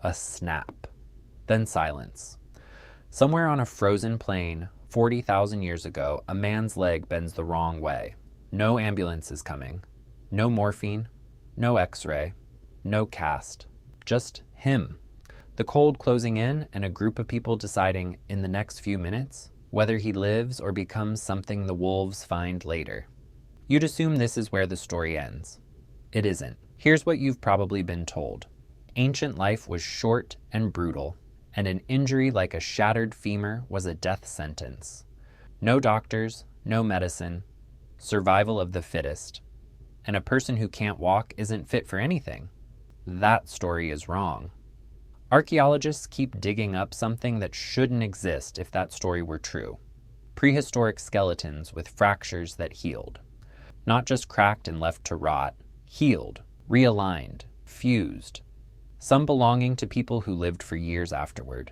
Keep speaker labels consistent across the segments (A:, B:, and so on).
A: A snap. Then silence. Somewhere on a frozen plain, 40,000 years ago, a man's leg bends the wrong way. No ambulance is coming. No morphine. No x-ray. No cast. Just him. The cold closing in and a group of people deciding in the next few minutes whether he lives or becomes something the wolves find later. You'd assume this is where the story ends. It isn't. Here's what you've probably been told. Ancient life was short and brutal, and an injury like a shattered femur was a death sentence. No doctors, no medicine, survival of the fittest. And a person who can't walk isn't fit for anything. That story is wrong. Archaeologists keep digging up something that shouldn't exist if that story were true. Prehistoric skeletons with fractures that healed. Not just cracked and left to rot, healed, realigned, fused. Some belonging to people who lived for years afterward,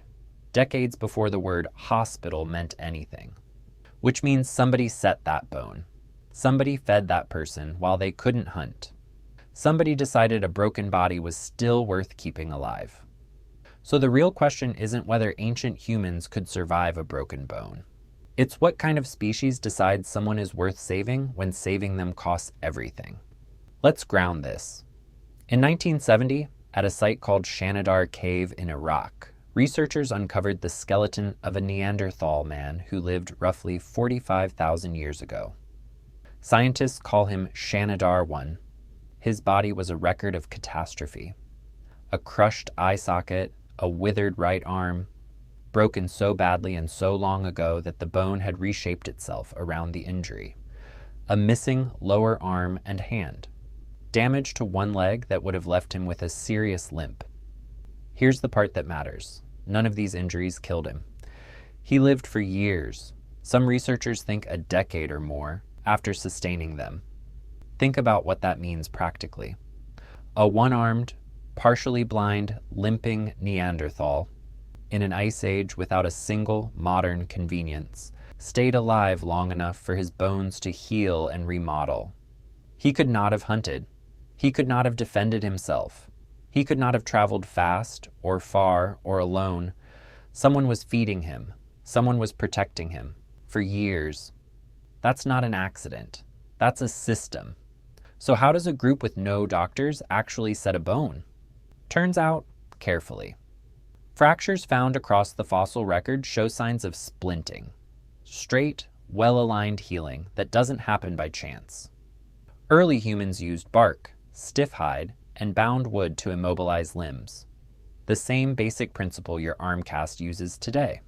A: decades before the word hospital meant anything. Which means somebody set that bone. Somebody fed that person while they couldn't hunt. Somebody decided a broken body was still worth keeping alive. So the real question isn't whether ancient humans could survive a broken bone. It's what kind of species decides someone is worth saving when saving them costs everything. Let's ground this. In 1970, at a site called Shanidar Cave in Iraq, researchers uncovered the skeleton of a Neanderthal man who lived roughly 45,000 years ago. Scientists call him Shanidar 1. His body was a record of catastrophe. A crushed eye socket, a withered right arm, broken so badly and so long ago that the bone had reshaped itself around the injury. A missing lower arm and hand. Damage to one leg that would have left him with a serious limp. Here's the part that matters. None of these injuries killed him. He lived for years, some researchers think a decade or more, after sustaining them. Think about what that means practically. A one-armed, partially blind, limping Neanderthal, in an ice age without a single modern convenience, stayed alive long enough for his bones to heal and remodel. He could not have hunted. He could not have defended himself. He could not have traveled fast or far or alone. Someone was feeding him. Someone was protecting him for years. That's not an accident. That's a system. So how does a group with no doctors actually set a bone? Turns out, carefully. Fractures found across the fossil record show signs of splinting. Straight, well-aligned healing that doesn't happen by chance. Early humans used bark, stiff hide, and bound wood to immobilize limbs. The same basic principle your arm cast uses today.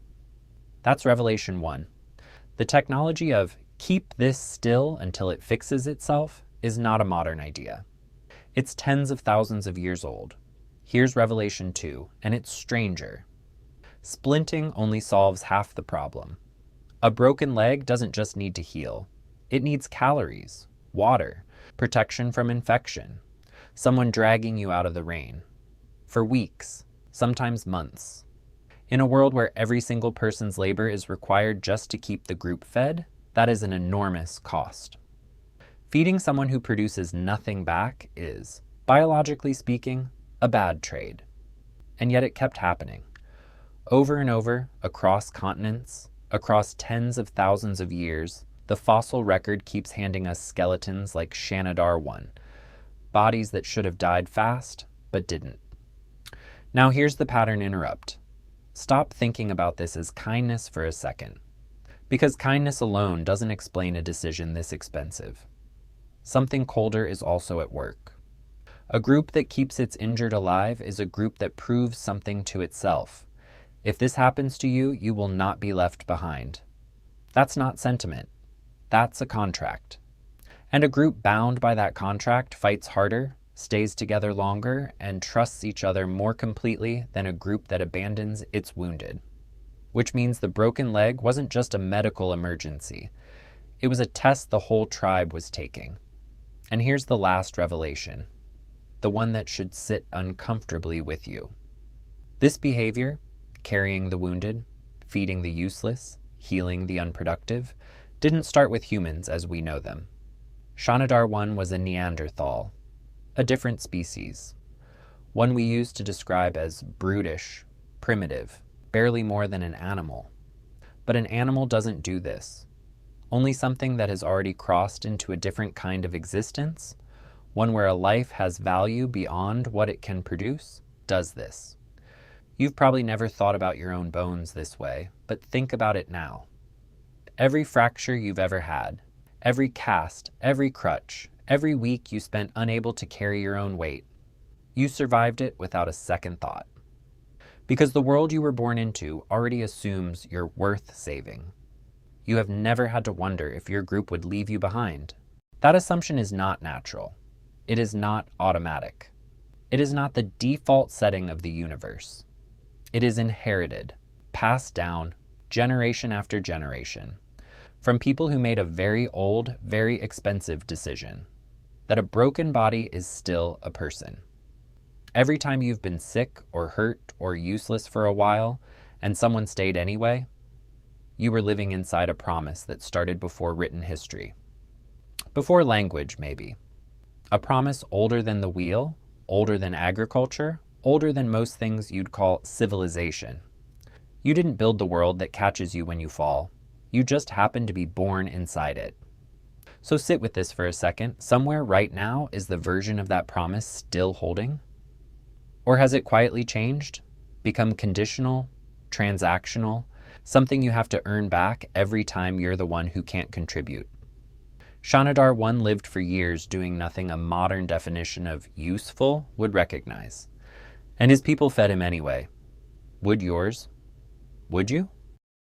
A: That's revelation 1. The technology of keep this still until it fixes itself is not a modern idea. It's tens of thousands of years old. Here's revelation 2, and it's stranger. Splinting only solves half the problem. A broken leg doesn't just need to heal. It needs calories, water, protection from infection, someone dragging you out of the rain. For weeks, sometimes months. In a world where every single person's labor is required just to keep the group fed, that is an enormous cost. Feeding someone who produces nothing back is, biologically speaking, a bad trade. And yet it kept happening. Over and over, across continents, across tens of thousands of years, the fossil record keeps handing us skeletons like Shanidar 1, bodies that should have died fast, but didn't. Now here's the pattern interrupt. Stop thinking about this as kindness for a second, because kindness alone doesn't explain a decision this expensive. Something colder is also at work. A group that keeps its injured alive is a group that proves something to itself. If this happens to you, you will not be left behind. That's not sentiment. That's a contract. And a group bound by that contract fights harder, stays together longer, and trusts each other more completely than a group that abandons its wounded. Which means the broken leg wasn't just a medical emergency. It was a test the whole tribe was taking. And here's the last revelation. The one that should sit uncomfortably with you. This behavior, carrying the wounded, feeding the useless, healing the unproductive, didn't start with humans as we know them. Shanidar 1 was a Neanderthal, a different species. one we use to describe as brutish, primitive, barely more than an animal. But an animal doesn't do this. Only something that has already crossed into a different kind of existence, one where a life has value beyond what it can produce, does this. You've probably never thought about your own bones this way, but think about it now. Every fracture you've ever had, every cast, every crutch, every week you spent unable to carry your own weight, you survived it without a second thought. Because the world you were born into already assumes you're worth saving. You have never had to wonder if your group would leave you behind. That assumption is not natural. It is not automatic. It is not the default setting of the universe. It is inherited, passed down, generation after generation, from people who made a very old, very expensive decision, that a broken body is still a person. Every time you've been sick or hurt or useless for a while, and someone stayed anyway, you were living inside a promise that started before written history. Before language, maybe. A promise older than the wheel, older than agriculture, older than most things you'd call civilization. You didn't build the world that catches you when you fall. You just happened to be born inside it. So sit with this for a second. Somewhere right now is the version of that promise still holding? Or has it quietly changed, become conditional, transactional, something you have to earn back every time you're the one who can't contribute? Shanidar 1 lived for years doing nothing a modern definition of useful would recognize. And his people fed him anyway. Would yours? Would you?